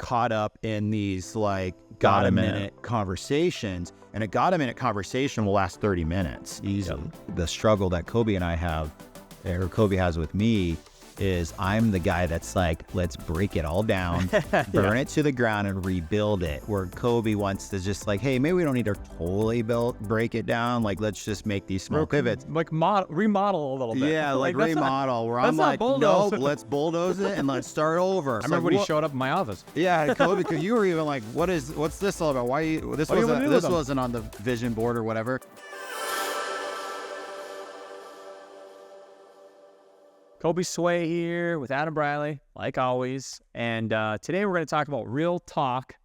caught up in these like got a minute conversations, and a got a minute conversation will last 30 minutes easily. The struggle that Koby and I have, or Koby has with me, is I'm the guy that's like, let's break it all down, burn it to the ground and rebuild it. Where Koby wants to just like, hey, maybe we don't need to totally break it down. Like, let's just make these small pivots. Like remodel a little bit. Yeah, like remodel. Where I'm like, no, let's bulldoze it and let's start over. I remember when he showed up in my office. Yeah, Koby, because you were even like, what's this all about? Why this wasn't on the vision board or whatever. Koby Sway here with Adam Briley, like always. And today we're going to talk about real talk,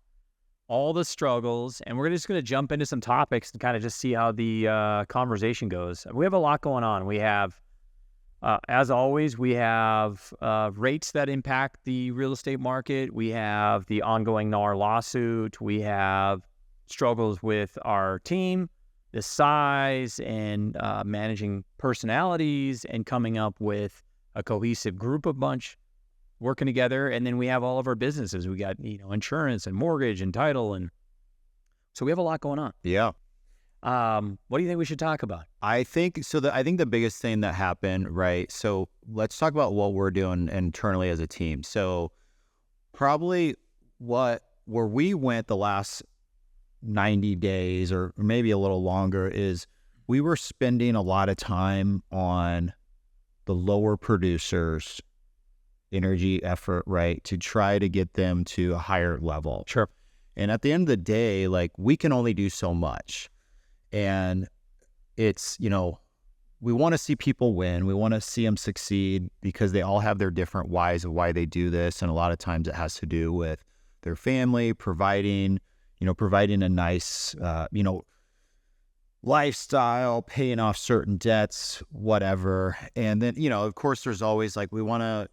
all the struggles, and we're just going to jump into some topics and kind of just see how the conversation goes. We have a lot going on. We have, as always, we have rates that impact the real estate market. We have the ongoing NAR lawsuit. We have struggles with our team, the size, and managing personalities and coming up with a cohesive group of bunch working together. And then we have all of our businesses. We got, insurance and mortgage and title. And so we have a lot going on. Yeah. What do you think we should talk about? I think the biggest thing that happened, right? So let's talk about what we're doing internally as a team. So probably where we went the last 90 days or maybe a little longer is we were spending a lot of time on the lower producers' energy, effort, right, to try to get them to a higher level. Sure. And at the end of the day, like, we can only do so much. And it's, we want to see people win. We want to see them succeed because they all have their different whys of why they do this. And a lot of times it has to do with their family, providing a nice, lifestyle, paying off certain debts, whatever. And then, of course, there's always like, we want to,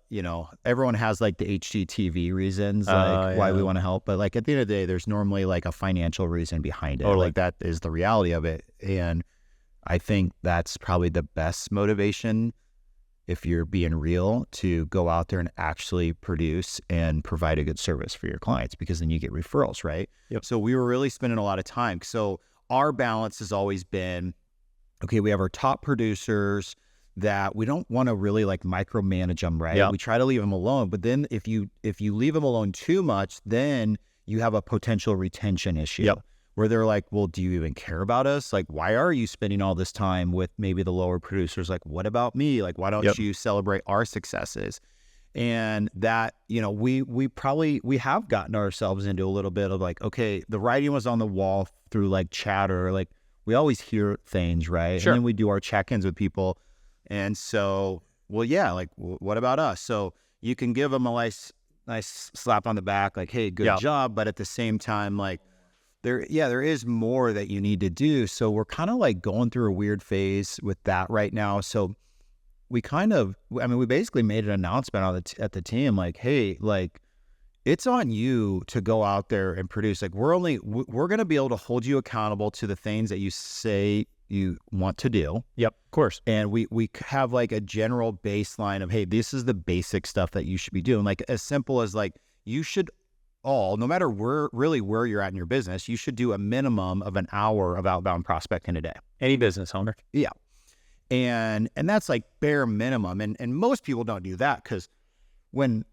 everyone has like the HGTV reasons, why we want to help. But like at the end of the day, there's normally like a financial reason behind it. Totally. Like that is the reality of it. And I think that's probably the best motivation, if you're being real, to go out there and actually produce and provide a good service for your clients, because then you get referrals, right? Yep. So we were really spending a lot of time. So our balance has always been, okay, we have our top producers that we don't want to really like micromanage them, right? Yeah. We try to leave them alone. But then if you leave them alone too much, then you have a potential retention issue. Yep. Where they're like, well, do you even care about us? Like, why are you spending all this time with maybe the lower producers? Like, what about me? Like, why don't you celebrate our successes? And that, we have gotten ourselves into a little bit of like, okay, the writing was on the wall through like chatter. Like, we always hear things, right? Sure. And then we do our check-ins with people. And so, well, yeah, like, what about us? So you can give them a nice slap on the back, like, hey, good job. But at the same time, like, there is more that you need to do. So we're kind of like going through a weird phase with that right now. So we basically made an announcement at the team, like, hey, like, it's on you to go out there and produce. Like, we're going to be able to hold you accountable to the things that you say you want to do. Yep, of course. And we have like a general baseline of, hey, this is the basic stuff that you should be doing. Like, as simple as like, you should no matter where you're at in your business, you should do a minimum of an hour of outbound prospecting a day. Any business owner. Yeah. And that's like bare minimum. And most people don't do that, because when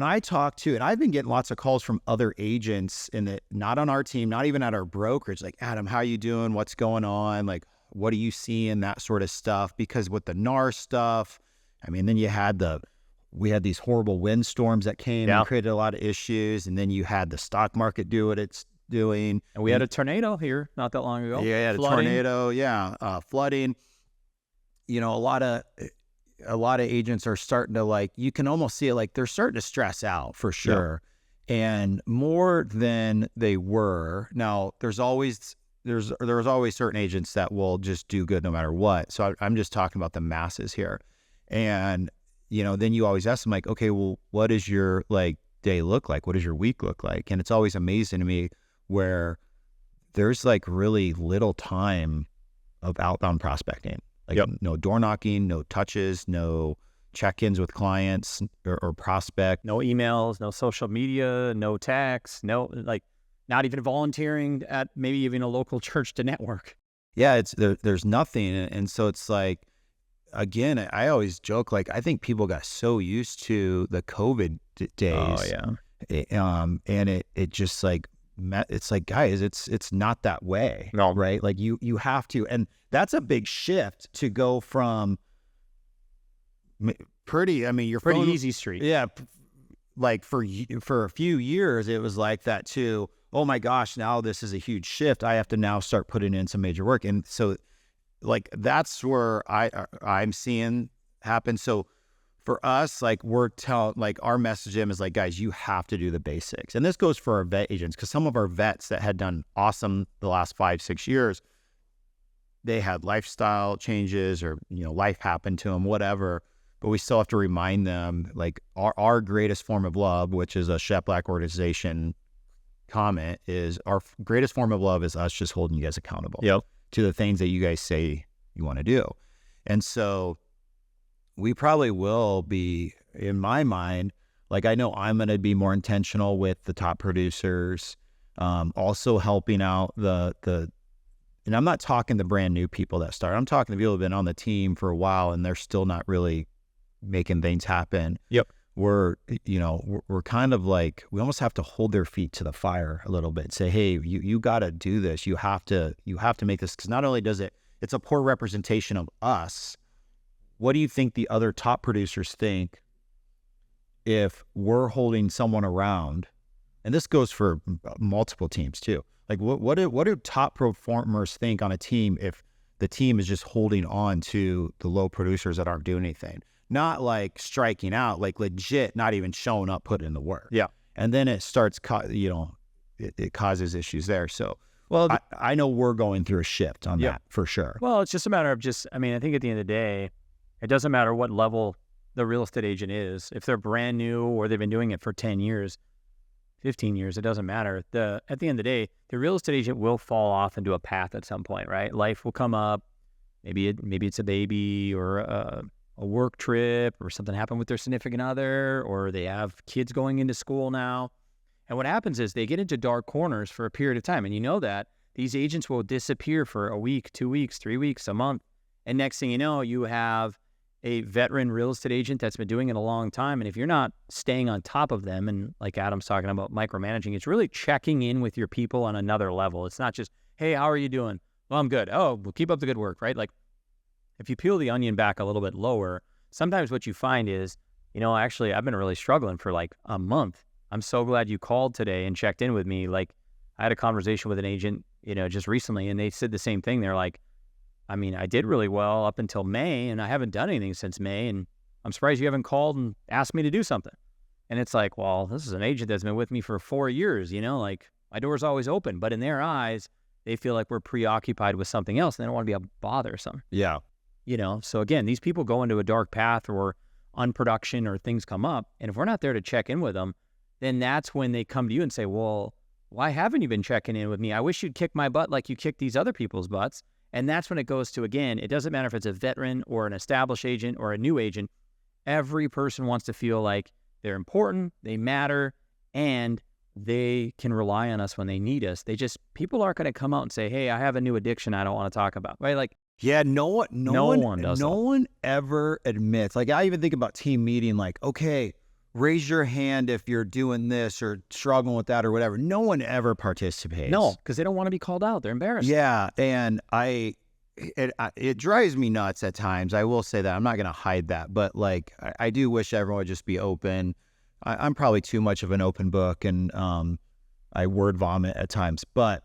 I talk to, and I've been getting lots of calls from other agents not on our team, not even at our brokerage, like, Adam, how you doing? What's going on? Like, what are you seeing? That sort of stuff. Because with the NAR stuff, then we had these horrible windstorms that came and created a lot of issues. And then you had the stock market do what it's doing. And we had a tornado here not that long ago. Yeah, flooding. A tornado. Flooding. A lot of agents are starting to, like, you can almost see it, like, they're starting to stress out for sure. Yeah. And more than they were. Now, there's always certain agents that will just do good no matter what. So I'm just talking about the masses here. And then you always ask them, like, okay, well, what does your like day look like? What does your week look like? And it's always amazing to me where there's like really little time of outbound prospecting. Like, no door knocking, no touches, no check-ins with clients or prospect. No emails, no social media, no texts, no, like, not even volunteering at maybe even a local church to network. Yeah, there's nothing. And so it's like, again, I always joke, like, I think people got so used to the COVID days. Oh, yeah. And it just like, it's like, guys, it's not that way. No. Right? Like you have to, and that's a big shift to go from pretty, I mean, your Pretty phone, easy street. yeah, like for a few years, it was like that too. Oh my gosh, now this is a huge shift. I have to now start putting in some major work. And so like, that's where I'm seeing happen. So for us, like, like, our message to them is like, guys, you have to do the basics. And this goes for our vet agents, because some of our vets that had done awesome the last 5-6 years, they had lifestyle changes or, life happened to them, whatever. But we still have to remind them, like, our greatest form of love, which is a Chef Black organization comment, is our greatest form of love is us just holding you guys accountable to the things that you guys say you want to do. And so we probably will be, in my mind, like, I know I'm going to be more intentional with the top producers, also helping out and I'm not talking the brand new people that start. I'm talking to people who've been on the team for a while and they're still not really making things happen. We're kind of like, we almost have to hold their feet to the fire a little bit. Say, hey, you got to do this. You have to make this, because not only does it's a poor representation of us. What do you think the other top producers think if we're holding someone around? And this goes for multiple teams too. Like, what do top performers think on a team if the team is just holding on to the low producers that aren't doing anything? Not like striking out, like legit not even showing up, putting in the work. Yeah. And then it starts, it causes issues there. So, well, I know we're going through a shift on that for sure. Well, it's just a matter of I think at the end of the day, it doesn't matter what level the real estate agent is. If they're brand new or they've been doing it for 10 years, 15 years, it doesn't matter. At the end of the day, the real estate agent will fall off into a path at some point, right? Life will come up. Maybe it's a baby or a work trip, or something happened with their significant other, or they have kids going into school now. And what happens is they get into dark corners for a period of time. And you know that these agents will disappear for a week, 2 weeks, 3 weeks, a month. And next thing you know, you have a veteran real estate agent that's been doing it a long time. And if you're not staying on top of them, and like Adam's talking about micromanaging, it's really checking in with your people on another level. It's not just, hey, how are you doing? Well, I'm good. Oh, well, keep up the good work, right? Like, if you peel the onion back a little bit lower, sometimes what you find is, actually, I've been really struggling for like a month. I'm so glad you called today and checked in with me. Like, I had a conversation with an agent, just recently, and they said the same thing. They're like, I mean, I did really well up until May, and I haven't done anything since May, and I'm surprised you haven't called and asked me to do something. And it's like, well, this is an agent that's been with me for 4 years, like, my door's always open. But in their eyes, they feel like we're preoccupied with something else, and they don't want to be bothersome. Yeah. So again, these people go into a dark path or unproduction or things come up. And if we're not there to check in with them, then that's when they come to you and say, well, why haven't you been checking in with me? I wish you'd kick my butt like you kicked these other people's butts. And that's when it goes to, again, it doesn't matter if it's a veteran or an established agent or a new agent. Every person wants to feel like they're important, they matter, and they can rely on us when they need us. People aren't going to come out and say, hey, I have a new addiction I don't want to talk about, right? Like, yeah, no one does. No one ever admits. Like, I even think about team meeting, like, okay, raise your hand if you're doing this or struggling with that or whatever. No one ever participates. No, because they don't want to be called out. They're embarrassed. Yeah, and it drives me nuts at times. I will say that. I'm not going to hide that. But, like, I do wish everyone would just be open. I'm probably too much of an open book, and I word vomit at times. But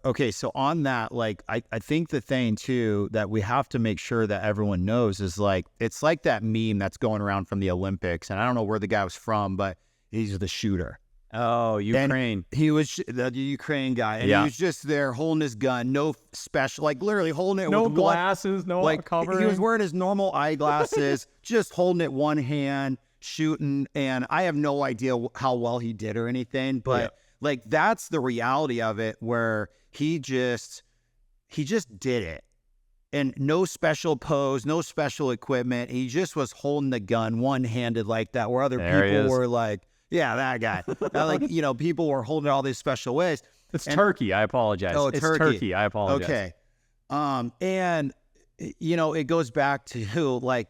okay, so on that, like, I think the thing too that we have to make sure that everyone knows is, like, it's like that meme that's going around from the Olympics, and I don't know where the guy was from, but he's the shooter. Oh, Ukraine. And he was the Ukraine guy, and he was just there holding his gun, no special, like, literally holding it no with glasses, no covering. He was wearing his normal eyeglasses, just holding it one hand, shooting, and I have no idea how well he did or anything, but like, that's the reality of it, where he just did it. and no special pose, no special equipment. He just was holding the gun one-handed like that, where other people were like, yeah, that guy. Like, you know, people were holding it all these special ways. It's turkey. I apologize. Oh, it's turkey. turkey. I apologize. Okay. And, you know, it goes back to like,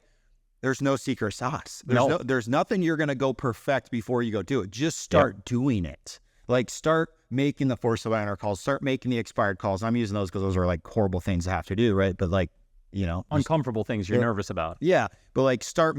there's no secret sauce. There's nothing you're going to go perfect before you go do it. Just start doing it. Like, start making the force of honor calls, start making the expired calls. I'm using those because those are like horrible things to have to do, right? But like, you know, uncomfortable things you're nervous about. Yeah. But like, start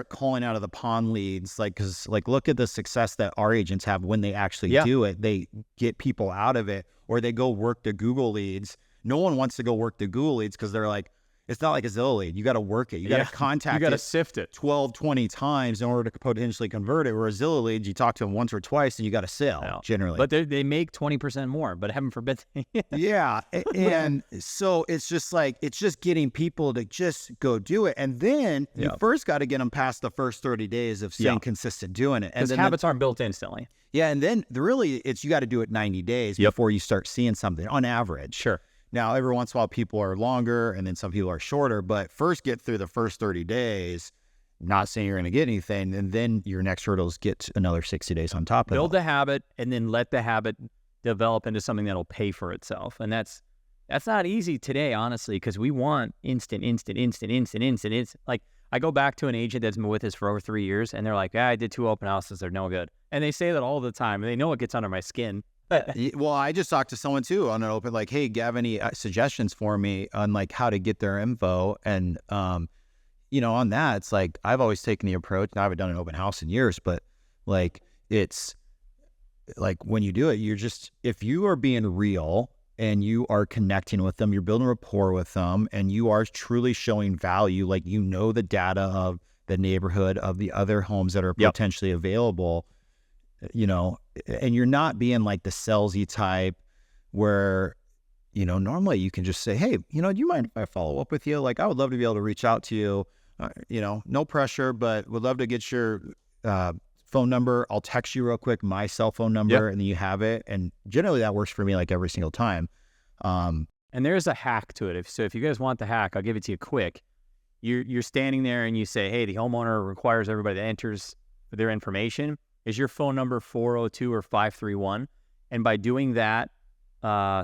calling out of the pond leads. Like, cause like, look at the success that our agents have when they actually do it. They get people out of it, or they go work the Google leads. No one wants to go work the Google leads because they're like, it's not like a Zillow lead. You got to work it. You got to contact it. You got to sift it 12, 20 times in order to potentially convert it. Where a Zillow lead, you talk to them once or twice and you got to sell generally. But they make 20% more, but heaven forbid. Yeah. And so it's just like, it's just getting people to just go do it. And then you first got to get them past the first 30 days of staying consistent doing it. Because habits aren't built instantly. Yeah. And then you got to do it 90 days before you start seeing something on average. Sure. Now, every once in a while, people are longer, and then some people are shorter. But first, get through the first 30 days, not saying you're going to get anything, and then your next hurdles get another 60 days on top of it. Build the habit, and then let the habit develop into something that'll pay for itself. And that's not easy today, honestly, because we want instant. Like, I go back to an agent that's been with us for over 3 years, and they're like, I did 2 open houses. They're no good. And they say that all the time, and they know it gets under my skin. Well, I just talked to someone too on an open, like, hey, do you have any suggestions for me on like how to get their info? And, you know, on that, it's like, I've always taken the approach, and I haven't done an open house in years, but like, it's like when you do it, you're just, if you are being real and you are connecting with them, you're building rapport with them, and you are truly showing value, like, you know, the data of the neighborhood, of the other homes that are potentially available, you know, and you're not being like the salesy type where, you know, normally you can just say, hey, you know, do you mind if I follow up with you? Like, I would love to be able to reach out to you, you know, no pressure, but would love to get your phone number. I'll text you real quick, my cell phone number, and then you have it. And generally that works for me like every single time. And there's a hack to it. So if you guys want the hack, I'll give it to you quick. You're standing there and you say, hey, the homeowner requires everybody that enters their information. Is your phone number 402 or 531? And by doing that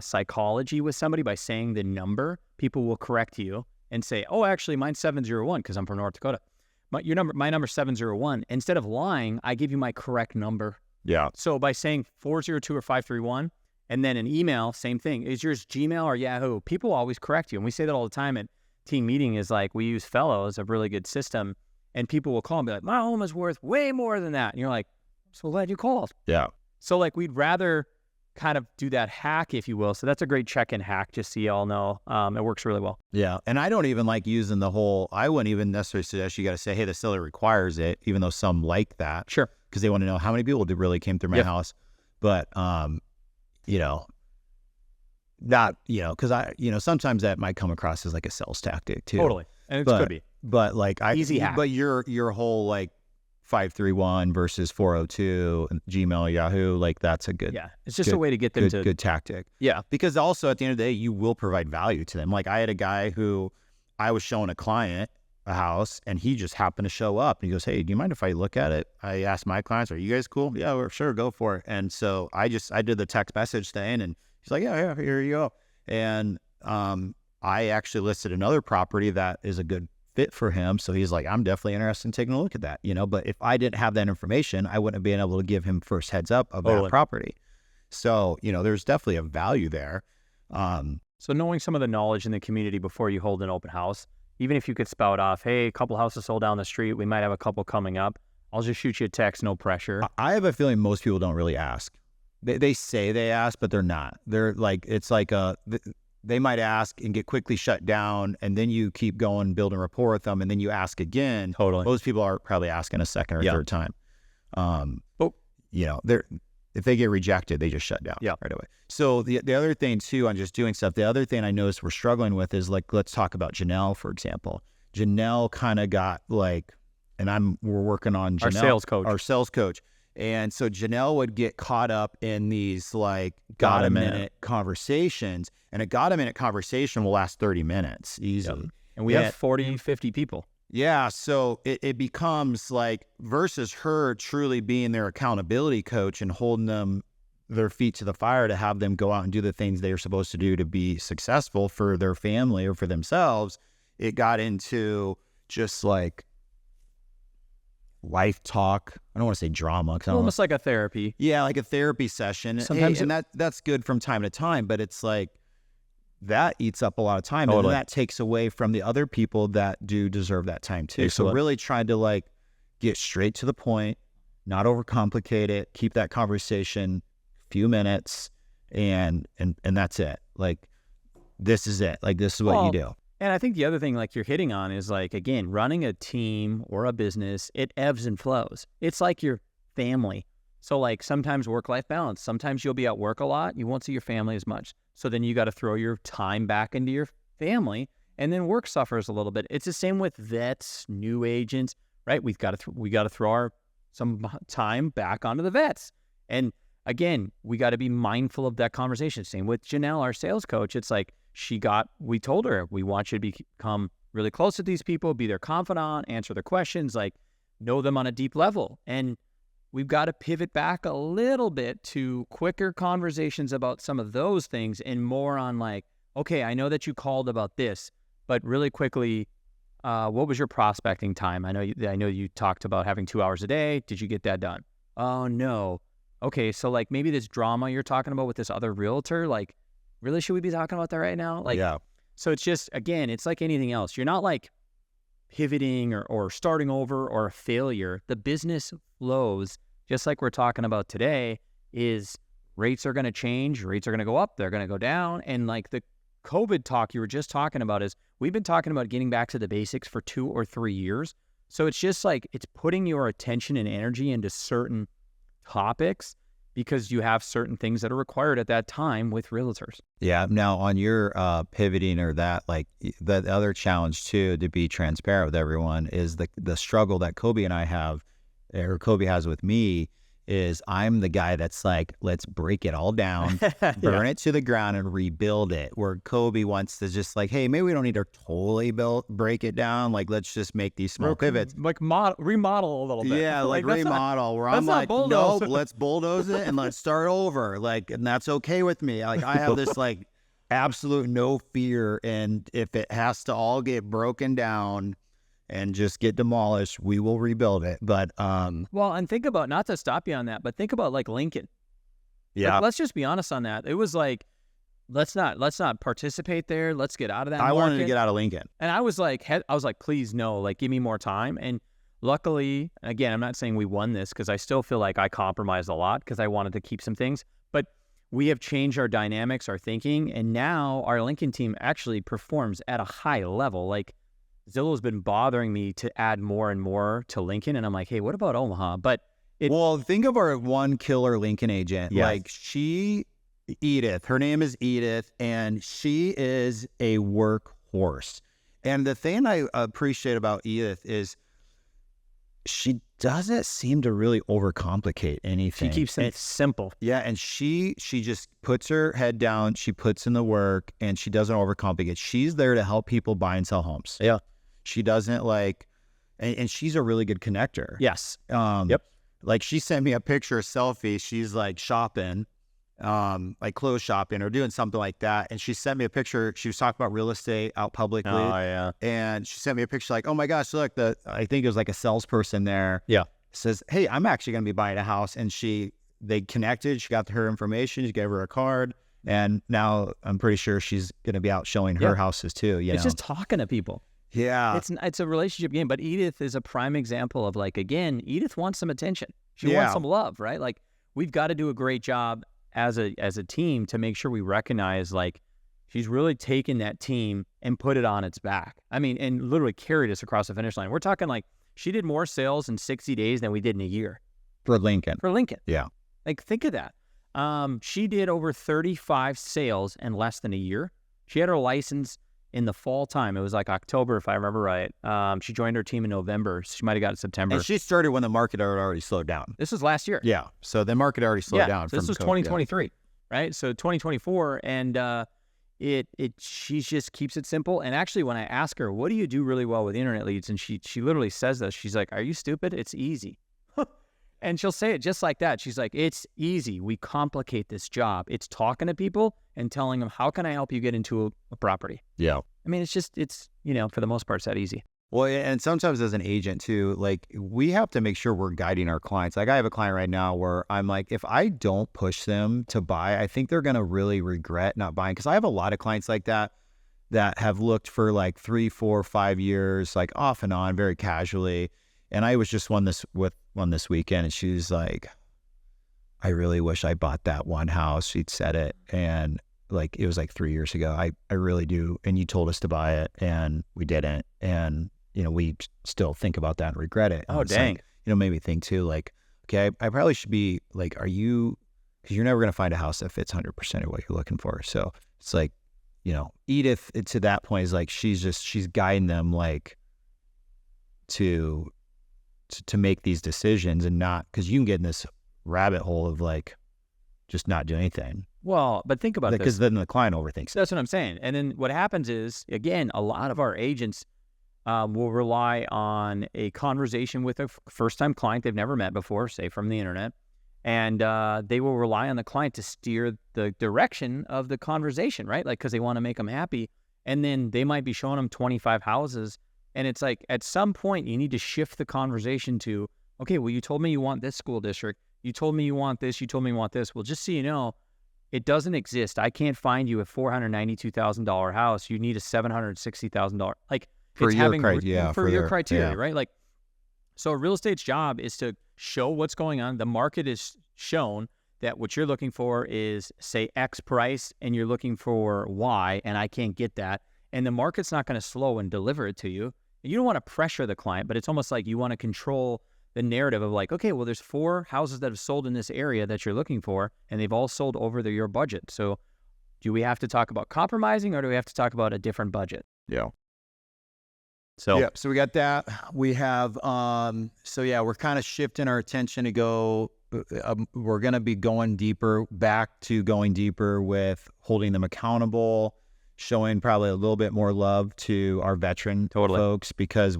psychology with somebody, by saying the number, people will correct you and say, oh, actually, mine's 701 because I'm from North Dakota. My number's 701. Instead of lying, I give you my correct number. Yeah. So by saying 402 or 531, and then an email, same thing. Is yours Gmail or Yahoo? People always correct you. And we say that all the time at team meeting, is like, we use Fellow as a really good system. And people will call and be like, my home is worth way more than that. And you're like, so glad you called. Yeah. So like, we'd rather kind of do that hack, if you will. So that's a great check-in hack, just so you all know. It works really well. Yeah. And I don't even like using I wouldn't even necessarily suggest you got to say, hey, the seller requires it, even though some like that. Sure. Because they want to know how many people really came through my house. But, you know, not, you know, because sometimes that might come across as like a sales tactic too. Totally. And it could be. But like, easy hack. But your whole like 531 versus 402 Gmail, Yahoo, like that's a good, it's just a way to get them to good tactic. Yeah. Because also at the end of the day, you will provide value to them. Like, I had a guy who I was showing a client a house, and he just happened to show up, and he goes, hey, do you mind if I look at it? I asked my clients, are you guys cool? Yeah, we're sure, go for it. And so I did the text message thing, and he's like, yeah, here you go. And I actually listed another property that is a good fit for him. So he's like, I'm definitely interested in taking a look at that, you know, but if I didn't have that information, I wouldn't have been able to give him first heads up of that property. So, you know, there's definitely a value there. So knowing some of the knowledge in the community before you hold an open house, even if you could spout off, hey, a couple houses sold down the street, we might have a couple coming up, I'll just shoot you a text, no pressure. I have a feeling most people don't really ask. They say they ask, but they're not. They're like, it's like they might ask and get quickly shut down, and then you keep going, building rapport with them, and then you ask again. Totally. Most people are probably asking a second or third time. You know, if they get rejected, they just shut down right away. So the other thing too, on just doing stuff, the other thing I noticed we're struggling with is like, let's talk about Janelle, for example. Janelle kind of got like, and we're working on Janelle, our sales coach. And so Janelle would get caught up in these like got a minute conversations, and a got a minute conversation will last 30 minutes easily. Yep. And we have 40, 50 people. Yeah. So it becomes like, versus her truly being their accountability coach and holding them their feet to the fire to have them go out and do the things they're supposed to do to be successful for their family or for themselves. It got into just like life talk. I don't want to say drama. Almost like a therapy. Yeah, like a therapy session. Sometimes and that's good from time to time, but it's like that eats up a lot of time. Totally. And that takes away from the other people that do deserve that time too. Excellent. So really trying to like get straight to the point, not overcomplicate it, keep that conversation a few minutes, and that's it. Like, this is it. Like, this is what you do. And I think the other thing like you're hitting on is like, again, running a team or a business, it ebbs and flows. It's like your family. So like sometimes work-life balance, sometimes you'll be at work a lot. You won't see your family as much. So then you got to throw your time back into your family, and then work suffers a little bit. It's the same with vets, new agents, right? We got to throw some time back onto the vets. And again, we got to be mindful of that conversation. Same with Janelle, our sales coach. It's like, we told her, we want you to become really close to these people, be their confidant, answer their questions, like know them on a deep level. And we've got to pivot back a little bit to quicker conversations about some of those things and more on like, okay, I know that you called about this, but really quickly, what was your prospecting time? I know you talked about having 2 hours a day. Did you get that done? Oh, no. Okay, so like maybe this drama you're talking about with this other realtor, like, really, should we be talking about that right now? Like, yeah. So it's just, again, it's like anything else. You're not like pivoting or starting over or a failure. The business flows, just like we're talking about today, is rates are going to change. Rates are going to go up. They're going to go down. And like the COVID talk you were just talking about is we've been talking about getting back to the basics for 2 or 3 years. So it's just like it's putting your attention and energy into certain topics because you have certain things that are required at that time with realtors. Yeah. Now on your pivoting or that, like the other challenge too, to be transparent with everyone, is the struggle that Koby and I have, or Koby has with me, is I'm the guy that's like, let's break it all down, burn it to the ground and rebuild it. Where Koby wants to just like, hey, maybe we don't need to totally break it down. Like, let's just make these small pivots. Like remodel a little bit. Yeah, like remodel. Where I'm like, nope, let's bulldoze it and let's start over. Like, and that's okay with me. Like, I have this like absolute no fear. And if it has to all get broken down and just get demolished, we will rebuild it. But well, and think about, not to stop you on that, but think about like Lincoln. Yeah. Like, let's just be honest on that. It was like, let's not participate there. Let's get out of that I market. wanted to get out of Lincoln. And I was like, please no, like give me more time. And luckily, again, I'm not saying we won this because I still feel like I compromised a lot because I wanted to keep some things, but we have changed our dynamics, our thinking, and now our Lincoln team actually performs at a high level. Like, Zillow's been bothering me to add more and more to Lincoln. And I'm like, hey, what about Omaha? But well, think of our one killer Lincoln agent. Yes. Like Edith, her name is Edith, and she is a workhorse. And the thing I appreciate about Edith is she doesn't seem to really overcomplicate anything. She keeps it simple. Yeah, and she just puts her head down, she puts in the work, and she doesn't overcomplicate. She's there to help people buy and sell homes. Yeah. She doesn't like, and she's a really good connector. Yes. Yep. Like, she sent me a picture, a selfie. She's like shopping, like clothes shopping or doing something like that. And she sent me a picture. She was talking about real estate out publicly. Oh, yeah. And she sent me a picture like, oh my gosh, look, I think it was like a salesperson there. Yeah. Says, hey, I'm actually going to be buying a house. And they connected. She got her information. She gave her a card. And now I'm pretty sure she's going to be out showing her houses too. It's just talking to people. Yeah. It's a relationship game. But Edith is a prime example of like, again, Edith wants some attention. She wants some love, right? Like, we've got to do a great job as a team to make sure we recognize like she's really taken that team and put it on its back. I mean, and literally carried us across the finish line. We're talking like she did more sales in 60 days than we did in a year. For Lincoln. Yeah. Like, think of that. She did over 35 sales in less than a year. She had her license in the fall time. It was like October, if I remember right. She joined her team in November. She might have got it September. And she started when the market had already slowed down. This was last year. Yeah. So the market already slowed down. So this was 2023, right? So 2024, and she just keeps it simple. And actually, when I ask her, what do you do really well with internet leads? And she literally says this. She's like, are you stupid? It's easy. And she'll say it just like that. She's like, it's easy. We complicate this job. It's talking to people and telling them, how can I help you get into a property? Yeah. I mean, it's, for the most part, it's that easy. Well, and sometimes as an agent too, like we have to make sure we're guiding our clients. Like I have a client right now where I'm like, if I don't push them to buy, I think they're going to really regret not buying. Cause I have a lot of clients like that have looked for like 3, 4, 5 years, like off and on, very casually. And I was just one this weekend, and she was like, I really wish I bought that one house. She'd said it. And like, it was like 3 years ago. I really do. And you told us to buy it and we didn't. And, we still think about that and regret it. Oh, dang. Like, made me think too, like, okay, I probably should be like, because you're never going to find a house that fits 100% of what you're looking for. So it's like, Edith, to that point is like, she's guiding them like to make these decisions, and not, because you can get in this rabbit hole of like just not do anything. Well, but think about this. Because then the client overthinks it. That's what I'm saying. And then what happens is, again, a lot of our agents will rely on a conversation with a first-time client they've never met before, say from the internet, and they will rely on the client to steer the direction of the conversation, right? Like, because they want to make them happy. And then they might be showing them 25 houses. And it's like, at some point, you need to shift the conversation to, okay, well, you told me you want this school district. You told me you want this. You told me you want this. Well, just so you know, it doesn't exist. I can't find you a $492,000 house. You need a $760,000. Like, for it's your criteria, yeah. right? Like, so real estate's job is to show what's going on. The market is shown that what you're looking for is, say, X price, and you're looking for Y, and I can't get that. And the market's not going to slow and deliver it to you. You don't want to pressure the client, but it's almost like you want to control the narrative of like, okay, well, there's 4 houses that have sold in this area that you're looking for, and they've all sold over your budget. So do we have to talk about compromising, or do we have to talk about a different budget? Yeah. So so we got that. We have, we're kind of shifting our attention to go, we're going to be going deeper with holding them accountable, showing probably a little bit more love to our veteran folks, because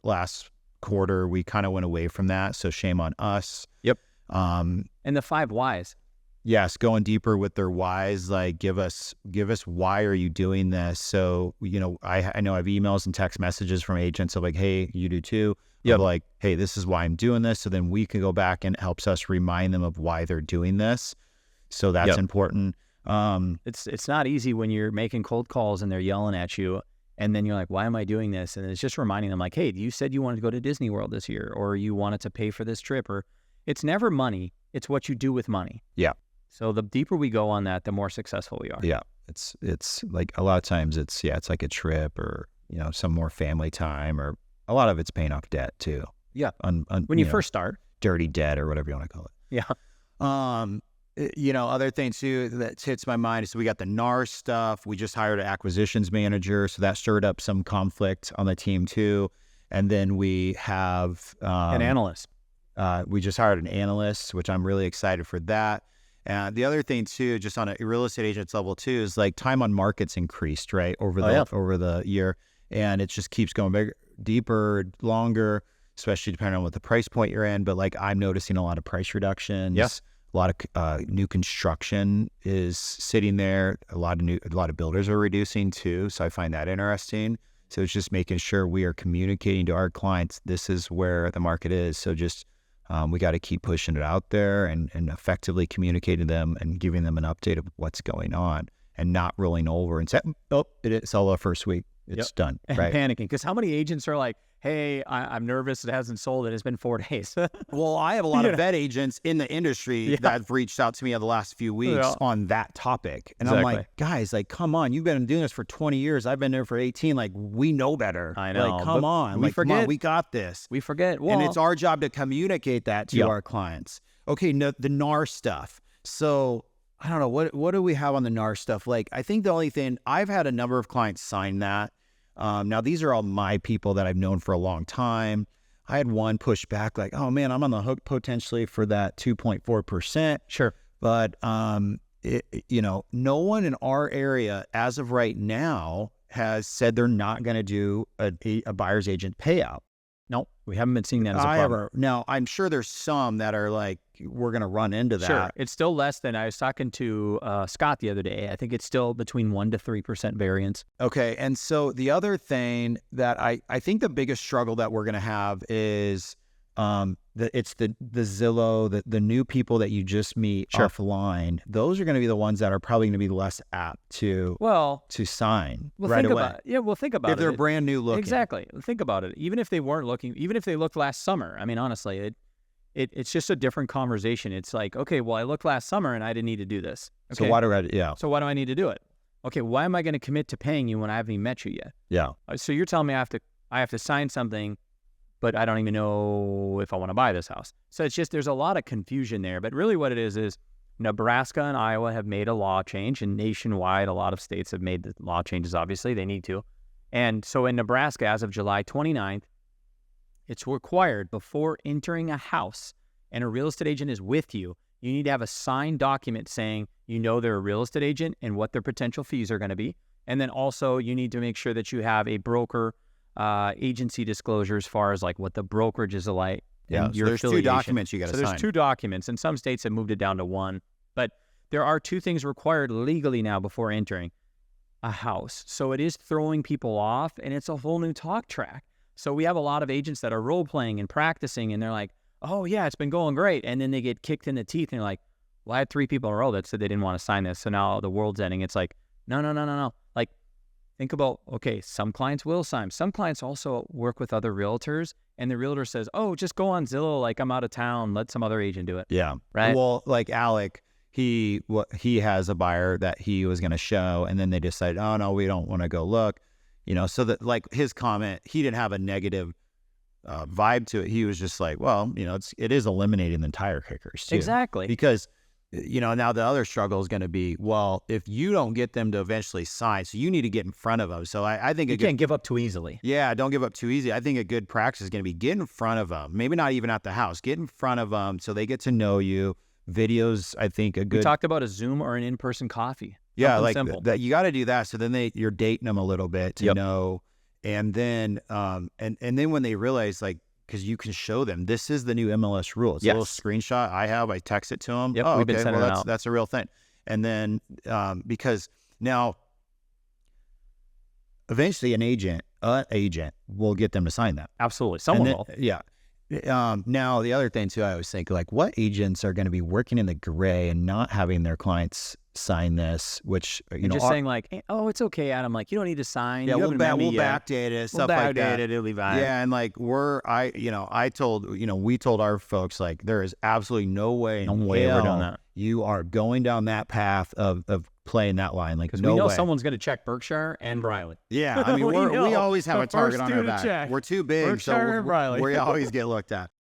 last quarter, we kind of went away from that. So shame on us. Yep. And the 5 whys. Yes. Going deeper with their whys, like give us why are you doing this? So, I know I have emails and text messages from agents of like, hey, you do too. Yep. Like, hey, this is why I'm doing this. So then we can go back, and it helps us remind them of why they're doing this. So that's important. It's not easy when you're making cold calls and they're yelling at you, and then you're like, why am I doing this? And it's just reminding them like, hey, you said you wanted to go to Disney World this year, or you wanted to pay for this trip, or it's never money. It's what you do with money. Yeah. So the deeper we go on that, the more successful we are. Yeah. It's like a lot of times it's like a trip, or, some more family time, or a lot of it's paying off debt too. Yeah. When you first start. Dirty debt, or whatever you want to call it. Yeah. Other things too that hits my mind is we got the NAR stuff. We just hired an acquisitions manager, so that stirred up some conflict on the team too. And then we have an analyst. We just hired an analyst, which I'm really excited for that. And the other thing too, just on a real estate agent's level too, is like time on market's increased, right, over the year, and it just keeps going bigger, deeper, longer, especially depending on what the price point you're in. But like, I'm noticing a lot of price reductions. Yeah. A lot of new construction is sitting there. A lot of builders are reducing too. So I find that interesting. So it's just making sure we are communicating to our clients, this is where the market is. So just we got to keep pushing it out there and effectively communicating to them and giving them an update of what's going on, and not rolling over and saying, it's all the first week. It's done. And right. panicking. Because how many agents are like, hey, I'm nervous. It hasn't sold. It's been 4 days. Well, I have a lot of vet agents in the industry that have reached out to me over the last few weeks on that topic. And I'm like, guys, like, come on. You've been doing this for 20 years. I've been there for 18. Like, we know better. I know. Like, come on. Come on. We got this. We forget. Well, and it's our job to communicate that to our clients. Okay, no, the NAR stuff. So I don't know, what do we have on the NAR stuff? Like, I think the only thing, I've had a number of clients sign that. Now, these are all my people that I've known for a long time. I had one push back like, oh man, I'm on the hook potentially for that 2.4%. Sure. But, no one in our area as of right now has said they're not going to do a buyer's agent payout. No, we haven't been seeing that as a problem. Now, I'm sure there's some that are like, we're going to run into that. Sure. It's still less than, I was talking to Scott the other day. I think it's still between 1% to 3% variance. Okay. And so the other thing that I think the biggest struggle that we're going to have is it's the Zillow, the new people that you just meet offline. Those are going to be the ones that are probably going to be less apt to sign right away. Think about it. If they're brand new looking. Exactly. Think about it. Even if they weren't looking, even if they looked last summer, I mean, honestly, it's just a different conversation. It's like, okay, well, I looked last summer and I didn't need to do this. Okay? So why do I need to do it? Okay, why am I going to commit to paying you when I haven't even met you yet? Yeah. So you're telling me I have to sign something, but I don't even know if I want to buy this house. So it's just, there's a lot of confusion there. But really what it is Nebraska and Iowa have made a law change, and nationwide, a lot of states have made the law changes. Obviously, they need to. And so in Nebraska, as of July 29th, it's required before entering a house and a real estate agent is with you, you need to have a signed document saying you know they're a real estate agent and what their potential fees are going to be. And then also you need to make sure that you have a broker agency disclosure as far as like what the brokerage is like. Yeah, so there's two documents you got to sign. So there's two documents, and some states have moved it down to one. But there are two things required legally now before entering a house. So it is throwing people off, and it's a whole new talk track. So we have a lot of agents that are role-playing and practicing, and they're like, oh, yeah, it's been going great. And then they get kicked in the teeth, and they're like, well, I had 3 people in a row that said they didn't want to sign this, so now the world's ending. It's like, no. Like, think about, okay, some clients will sign. Some clients also work with other realtors, and the realtor says, oh, just go on Zillow, like I'm out of town, let some other agent do it. Yeah. Right? Well, like Alec, he has a buyer that he was going to show, and then they decided, oh, no, we don't want to go look. So that, like, his comment, he didn't have a negative vibe to it. He was just like, well, it is eliminating the tire kickers too. Exactly. Because, now the other struggle is going to be, well, if you don't get them to eventually sign, so you need to get in front of them. So I think you can't give up too easily. Yeah, don't give up too easy. I think a good practice is going to be get in front of them. Maybe not even at the house. Get in front of them so they get to know you. Videos, I think a good. We talked about a Zoom or an in-person coffee. Yeah, like that. You got to do that. So then you're dating them a little bit to know, and then and then when they realize, like, because you can show them this is the new MLS rule. It's a little screenshot I text it to them. Yep, oh, we've been sending it out. That's a real thing. And then because now eventually an agent will get them to sign that. Absolutely, someone will. Yeah. Now the other thing too, I always think, like, what agents are going to be working in the gray and not having their clients sign this, which saying like, hey, oh, it's okay, Adam. Like, you don't need to sign. Yeah, we'll backdate it, stuff like that. It'll be fine. Yeah, and like we told our folks, like, there is absolutely no way we're doing that. You are going down that path of playing that line. Like, no we know way. Someone's going to check Berkshire and Briley. Yeah, I mean, we always have a target on our back. Check. We're too big, Berkshire and Briley. We always get looked at.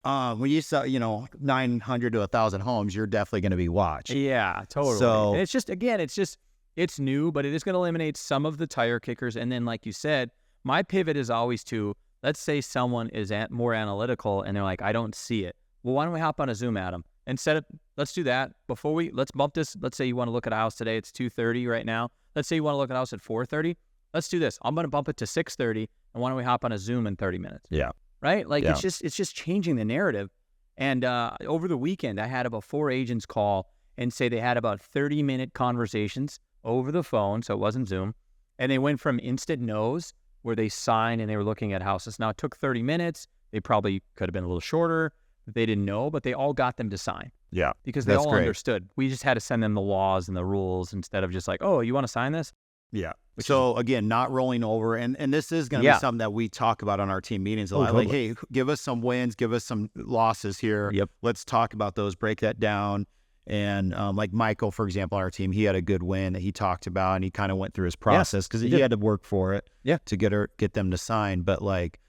When you sell, 900 to 1,000 homes, you're definitely going to be watched. Yeah, totally. So and it's new, but it is going to eliminate some of the tire kickers. And then, like you said, my pivot is always to, let's say someone is more analytical and they're like, I don't see it. Well, why don't we hop on a Zoom, Adam? Let's do that let's bump this. Let's say you want to look at a house today. It's 2:30 right now. Let's say you want to look at a house at 4:30. Let's do this. I'm going to bump it to 6:30. And why don't we hop on a Zoom in 30 minutes? Yeah. Right? Like, it's just changing the narrative. And over the weekend, I had about 4 agents call and say they had about 30-minute conversations over the phone, so it wasn't Zoom. And they went from instant no's, where they signed and they were looking at houses. Now, it took 30 minutes. They probably could have been a little shorter. They didn't know, but they all got them to sign. Yeah. Because they all understood. We just had to send them the laws and the rules instead of just like, oh, you want to sign this? Yeah. So again, not rolling over, and this is going to be something that we talk about on our team meetings a lot. Totally. Like, hey, give us some wins, give us some losses here. Yep. Let's talk about those, break that down. And like Michael, for example, on our team, he had a good win that he talked about, and he kind of went through his process because he had to work for it to get them to sign. But like,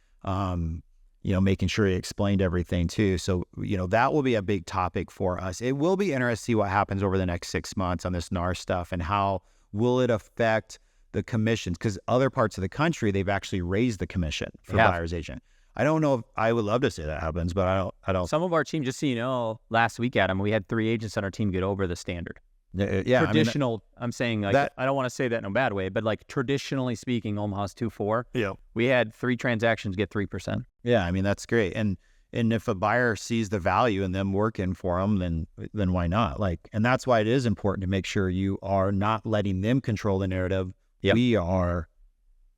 making sure he explained everything too. So, that will be a big topic for us. It will be interesting to see what happens over the next 6 months on this NAR stuff, and how will it affect the commissions, because other parts of the country, they've actually raised the commission for buyer's agent. I don't know if I would love to say that happens, but I don't. Some of our team, just so you know, last week, Adam, we had 3 agents on our team get over the standard. Yeah, Traditional, I'm saying, like, I don't want to say that in a bad way, but like traditionally speaking, Omaha's 2.4. Yeah. We had 3 transactions get 3%. Yeah, I mean, that's great. And if a buyer sees the value in them working for them, then why not? And that's why it is important to make sure you are not letting them control the narrative. Yep. We are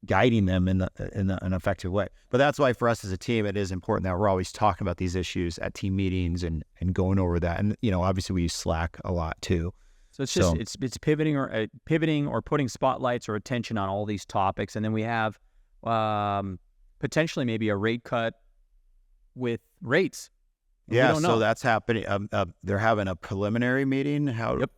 guiding them in an effective way. But that's why for us as a team, it is important that we're always talking about these issues at team meetings and going over that. And, obviously we use Slack a lot too. So it's just, it's pivoting or putting spotlights or attention on all these topics. And then we have potentially maybe a rate cut with rates. Yeah, so that's happening. They're having a preliminary meeting.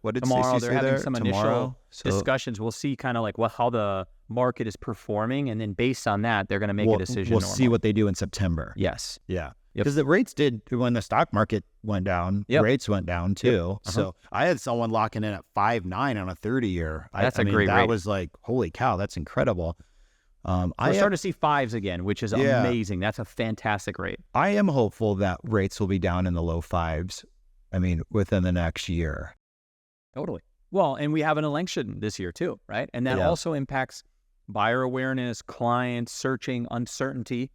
What did tomorrow Stacey they're say having there? some Tomorrow? initial discussions. We'll see kind of like how the market is performing, and then based on that, they're going to make a decision. We'll see what they do in September. Yes. Yeah. Because the rates did, when the stock market went down, rates went down too. So I had someone locking in at 5.9 on a 30-year. That's a great rate. That was like, holy cow, that's incredible. We're starting to see 5s again, which is amazing. That's a fantastic rate. I am hopeful that rates will be down in the low 5s, within the next year. Totally. Well, and we have an election this year too, right? And that also impacts buyer awareness, clients searching, uncertainty,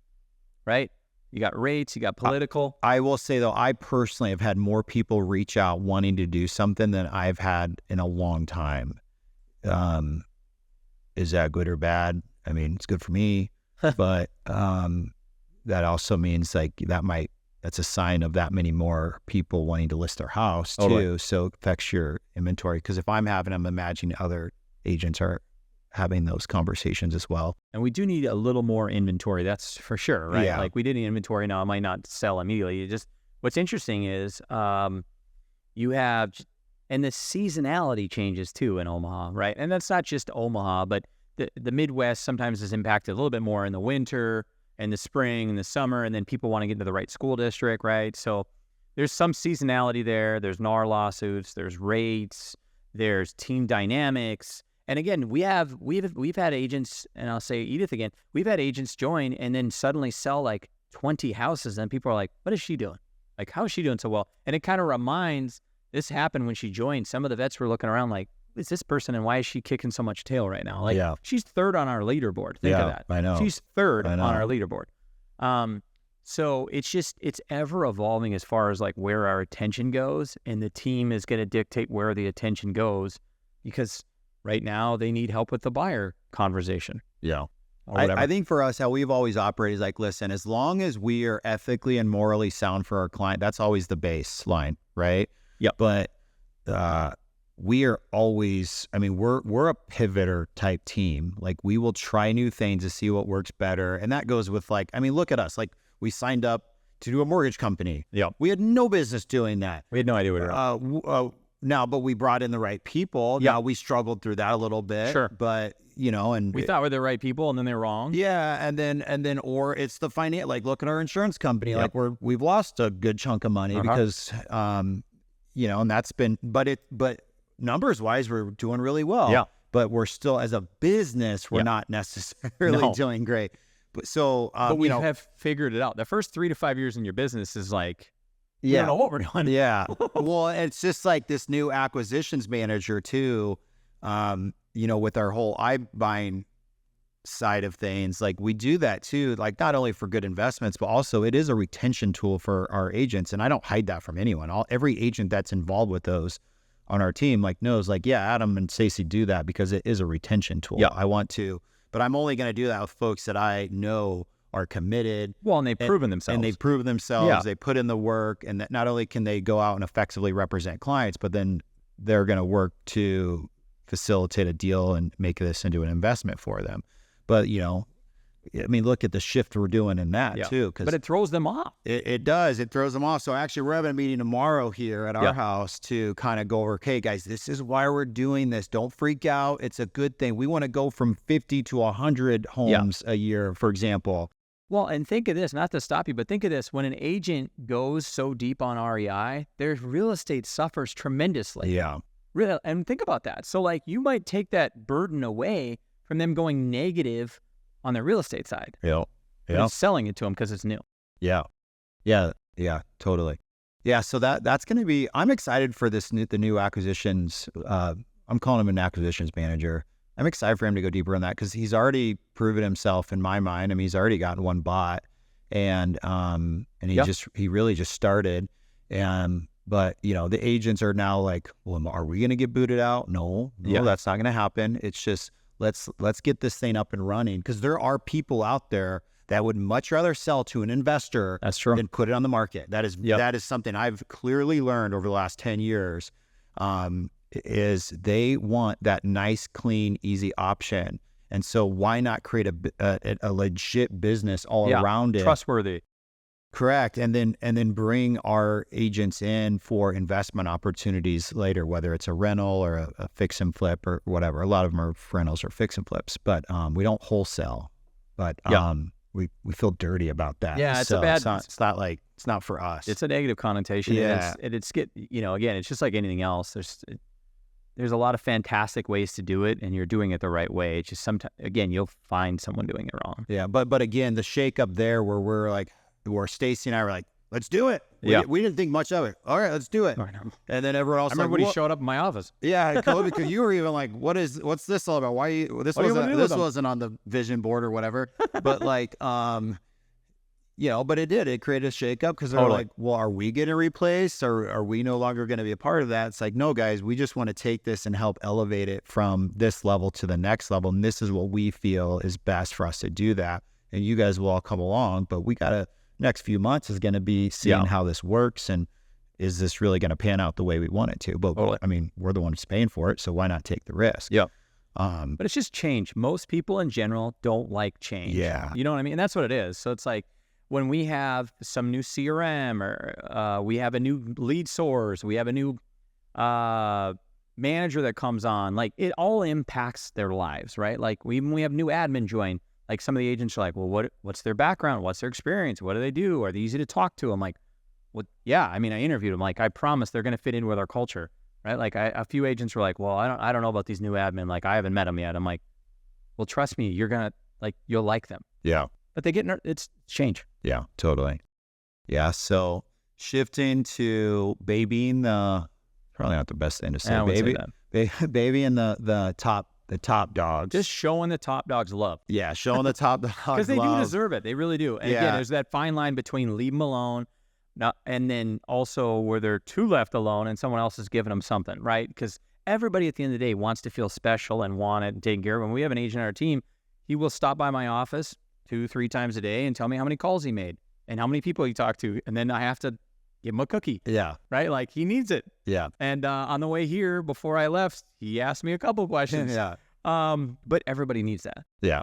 right? You got rates, you got political. I will say, though, I personally have had more people reach out wanting to do something than I've had in a long time. Is that good or bad? It's good for me, but that also means that's a sign of that many more people wanting to list their house too. Totally. So it affects your inventory. Because if I'm imagining other agents are having those conversations as well. And we do need a little more inventory, that's for sure, right? Yeah. We did need inventory now. It might not sell immediately. What's interesting is you have, and the seasonality changes too in Omaha, right? And that's not just Omaha, but the Midwest sometimes is impacted a little bit more in the winter and the spring and the summer, and then people want to get into the right school district, right? So there's some seasonality there. There's NAR lawsuits, there's rates, there's team dynamics. And again, we've had agents, and I'll say Edith again, we've had agents join and then suddenly sell like 20 houses, and people are like, what is she doing? Like, how is she doing so well? And it kind of reminds, this happened when she joined. Some of the vets were looking around like, who is this person and why is she kicking so much tail right now? She's third on our leaderboard. Think of that. I know. She's third on our leaderboard. So it's ever evolving as far as like where our attention goes, and the team is going to dictate where the attention goes, because right now they need help with the buyer conversation. Yeah. I think for us, how we've always operated is like, listen, as long as we are ethically and morally sound for our client, that's always the baseline, right? Yep. But we are always, we're a pivoter type team. Like, we will try new things to see what works better. And that goes with look at us. Like, we signed up to do a mortgage company. Yeah. We had no business doing that. We had no idea what we were now, but we brought in the right people. Yeah. Now, we struggled through that a little bit. Sure. But, and we thought we're the right people, and then they're wrong. Yeah. And then, or it's the finance, like, look at our insurance company. Yep. Like, we've lost a good chunk of money because, and that's been, but numbers wise, we're doing really well. Yeah. But we're still, as a business, we're not necessarily doing great. But we have figured it out. The first 3 to 5 years in your business is like, we don't know what we're doing. Yeah. Well, it's just like this new acquisitions manager too, with our whole iBuying side of things. Like, we do that too, like, not only for good investments, but also it is a retention tool for our agents. And I don't hide that from anyone. Every agent that's involved with those on our team, knows, Adam and Stacey do that because it is a retention tool. Yeah. I want to, but I'm only going to do that with folks that I know are committed. Well, and they've proven themselves. And they've proven themselves. Yeah. They put in the work, and that not only can they go out and effectively represent clients, but then they're going to work to facilitate a deal and make this into an investment for them. But, look at the shift we're doing in that too. But it throws them off. It does. It throws them off. So actually, we're having a meeting tomorrow here at our house to kind of go over, okay, guys, this is why we're doing this. Don't freak out. It's a good thing. We want to go from 50 to 100 homes a year, for example. Well, and think of this, not to stop you, but think of this. When an agent goes so deep on REI, their real estate suffers tremendously. Yeah. And think about that. So like you might take that burden away from them going negative on their real estate side. Yeah. But it's selling it to them because it's new. Yeah. Yeah. Yeah. Totally. Yeah. So that's going to be, I'm excited for the new acquisitions. I'm calling him an acquisitions manager. I'm excited for him to go deeper on that because he's already proven himself in my mind. I mean, he's already gotten one bought and he really just started. But the agents are now like, well, are we going to get booted out? No, that's not going to happen. It's just, let's get this thing up and running. Cause there are people out there that would much rather sell to an investor than put it on the market. That is something I've clearly learned over the last 10 years. Is they want that nice, clean, easy option. And so why not create a legit business all around it? Trustworthy. Correct. And then bring our agents in for investment opportunities later, whether it's a rental or a fix and flip or whatever. A lot of them are rentals or fix and flips, but we don't wholesale. But we feel dirty about that. Yeah, it's a bad. It's not for us. It's a negative connotation. Yeah. Again, it's just like anything else. There's a lot of fantastic ways to do it, and you're doing it the right way. It's just sometimes, again, you'll find someone doing it wrong. Yeah, but again, the shake up there where Stacy and I were like, let's do it. We didn't think much of it. All right, let's do it. And then everyone else. I remember when he showed up in my office. Yeah, Koby, because you were even like, what's this all about? This wasn't on the vision board or whatever. But like, but it created a shakeup because they're like, well, are we getting replaced or are we no longer going to be a part of that? It's like, no, guys, we just want to take this and help elevate it from this level to the next level. And this is what we feel is best for us to do that. And you guys will all come along, but next few months is going to be seeing how this works. And is this really going to pan out the way we want it to? But I mean, we're the ones paying for it. So why not take the risk? Yeah. But it's just change. Most people in general don't like change. Yeah. You know what I mean? And that's what it is. So it's like, when we have some new CRM or we have a new lead source, we have a new manager that comes on, like it all impacts their lives, right? Like we have new admin join, like some of the agents are like, well, what's their background? What's their experience? What do they do? Are they easy to talk to? I'm like, well, yeah. I mean, I interviewed them. Like, I promise they're going to fit in with our culture, right? Like a few agents were like, well, I don't know about these new admin. Like I haven't met them yet. I'm like, well, trust me, you'll like them. Yeah. But it's change. Yeah, totally. Yeah, so shifting to babying probably not the best thing to say. Baby and the top dogs. Just showing the top dogs love. Yeah, showing the top dogs love. Because they do deserve it. They really do. And again, there's that fine line between leave them alone and then also where they're too left alone and someone else is giving them something, right? Because everybody at the end of the day wants to feel special and want it and taken care of. When we have an agent on our team, he will stop by my office 2-3 times a day and tell me how many calls he made and how many people he talked to. And then I have to give him a cookie. Yeah. Right? Like he needs it. Yeah. And on the way here, before I left, he asked me a couple questions. Yeah. But everybody needs that. Yeah.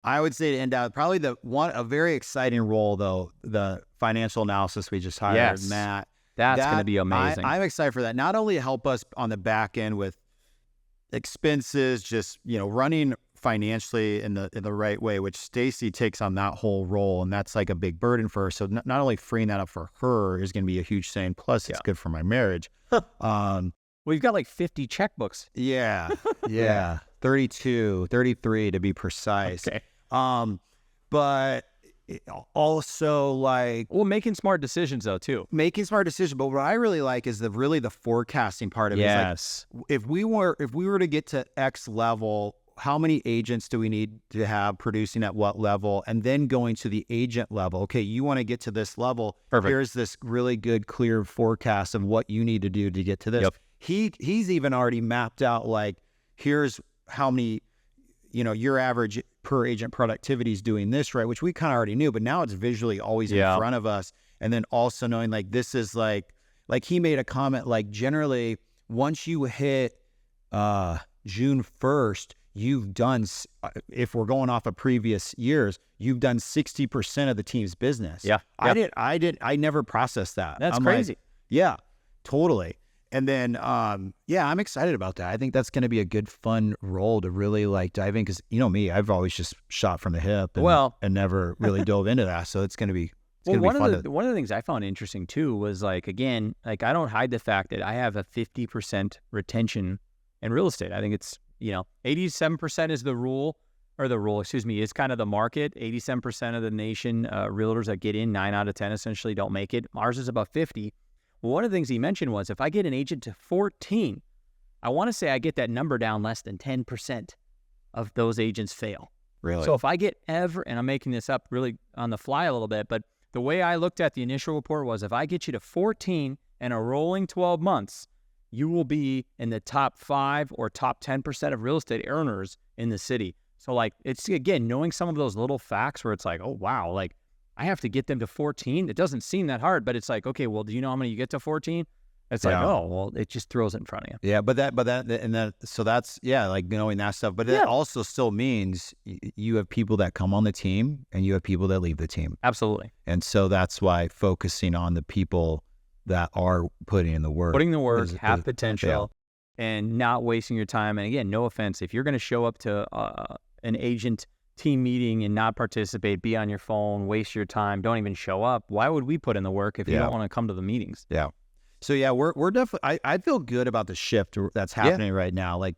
I would say to end out, probably a very exciting role though, the financial analysis we just hired, Matt. That's going to be amazing. I'm excited for that. Not only help us on the back end with expenses, just, running financially in the right way, which Stacy takes on that whole role, and that's like a big burden for her. So not only freeing that up for her is going to be a huge thing. Plus, it's good for my marriage. We've got like 50 checkbooks. Yeah, 32, 33 to be precise. Okay. But also making smart decisions though too. Making smart decisions. But what I really like is the forecasting part of it. Yes. Like, if we were to get to X level, how many agents do we need to have producing at what level? And then going to the agent level. Okay, you want to get to this level. Perfect. Here's this really good, clear forecast of what you need to do to get to this. Yep. He's even already mapped out, like, here's how many, your average per agent productivity is doing this, right? Which we kind of already knew, but now it's visually always in front of us. And then also knowing, like, this is like he made a comment, like, generally, once you hit June 1st, you've done, if we're going off of previous years, you've done 60% of the team's business. Yeah. I never processed that. That's crazy. Like, yeah, totally. And then, yeah, I'm excited about that. I think that's going to be a good, fun role to really like dive in. Cause you know me, I've always just shot from the hip and never really dove into that. So it's going to be, one of the things I found interesting too was like, again, like I don't hide the fact that I have a 50% retention in real estate. I think it's, 87% is the rule, is kind of the market. 87% of the nation, realtors that get in, 9 out of 10 essentially don't make it. Ours is about 50. Well, one of the things he mentioned was if I get an agent to 14, I want to say I get that number down less than 10% of those agents fail. Really? So if I get and I'm making this up really on the fly a little bit, but the way I looked at the initial report was if I get you to 14 and a rolling 12 months, you will be in the top 5 or top 10% of real estate earners in the city. So like, it's again, knowing some of those little facts where it's like, oh, wow, like I have to get them to 14. It doesn't seem that hard, but it's like, okay, well, do you know how many you get to 14? It's like, oh, well, it just throws it in front of you. Yeah, so that's, like knowing that stuff. But it also still means you have people that come on the team and you have people that leave the team. Absolutely. And so that's why focusing on the people that are putting in the work. Have potential, and not wasting your time. And again, no offense, if you're going to show up to an agent team meeting and not participate, be on your phone, waste your time, don't even show up, why would we put in the work if you don't want to come to the meetings? Yeah. So we're definitely, I feel good about the shift that's happening right now. Like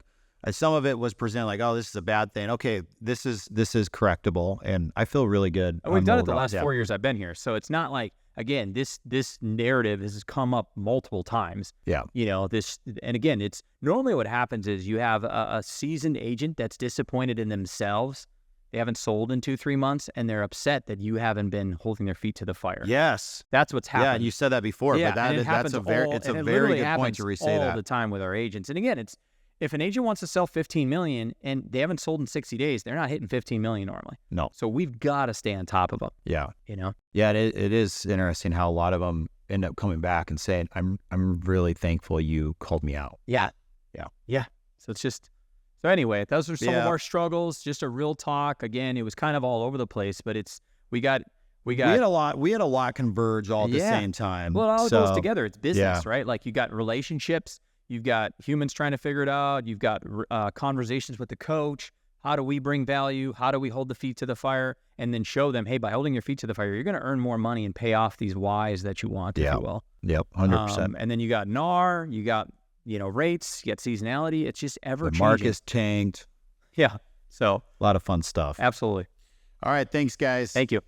some of it was presented like, oh, this is a bad thing. Okay, this is correctable. And I feel really good. And we've done it the last 4 years I've been here. So it's not like, again, this narrative has come up multiple times. Yeah. And again, it's normally what happens is you have a seasoned agent that's disappointed in themselves. They haven't sold in 2-3 months, and they're upset that you haven't been holding their feet to the fire. Yes, that's what's happening. Yeah, and you said that before, but it's a very good point to re-say that all the time with our agents. And again, it's if an agent wants to sell 15 million and they haven't sold in 60 days, they're not hitting 15 million normally. No, so we've got to stay on top of them. Yeah, Yeah, it is interesting how a lot of them end up coming back and saying, "I'm really thankful you called me out." Yeah. So it's just. So anyway, those are some of our struggles, just a real talk. Again, it was kind of all over the place, but we had a lot converge all at the same time. Well, it all goes together. It's business, right? Like you got relationships, you've got humans trying to figure it out, you've got conversations with the coach. How do we bring value? How do we hold the feet to the fire? And then show them, hey, by holding your feet to the fire, you're going to earn more money and pay off these whys that you want, if you will. Yep, 100%. And then you got NAR, you got rates, you get seasonality. It's just ever-changing. The market's tanked. Yeah. So a lot of fun stuff. Absolutely. All right. Thanks, guys. Thank you.